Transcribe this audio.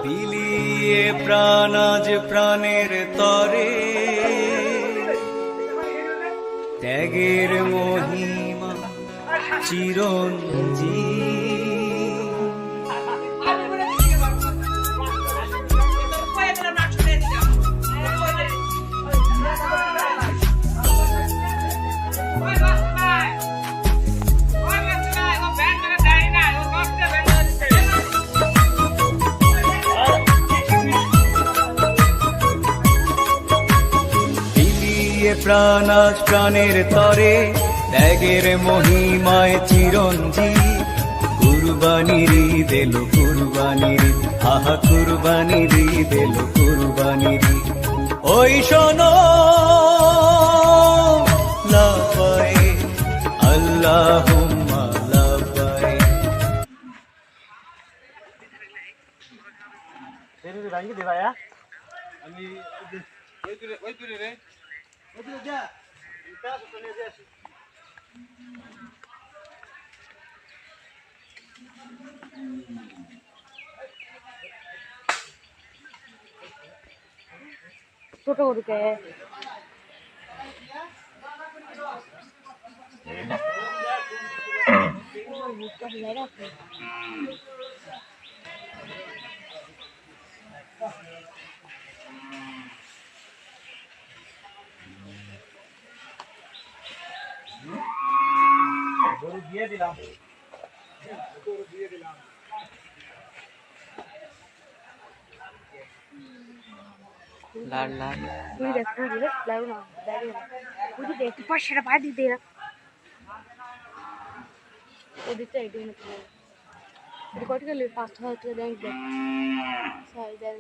বিলিয়ে প্রাণ আজ প্রাণের তরে, ত্যাগের মহিমা চিরঞ্জীব। প্রাণ আজ প্রাণের তরে, ত্যাগের মহিমায় চিরঞ্জীব। কুরবানির ঈদ এলো, কুরবানির ঈদ, আহা কুরবানির ঈদ এলো, কুরবানির ঈদ। ওই শোনো লাব্বাইক আল্লাহুম্মা লাব্বাইক। ছোট গরুকে গরু দিয়ে দিলাম। লাল লাল তুই দেখ তুই দেখ লাগু না দাঁড়িয়ে না তুই দেখ তুই পাশে পা দিয়ে দে না ওদিকটা এদিকে না তুই কত গেলে 5,000 টাকা দেন সাই দেন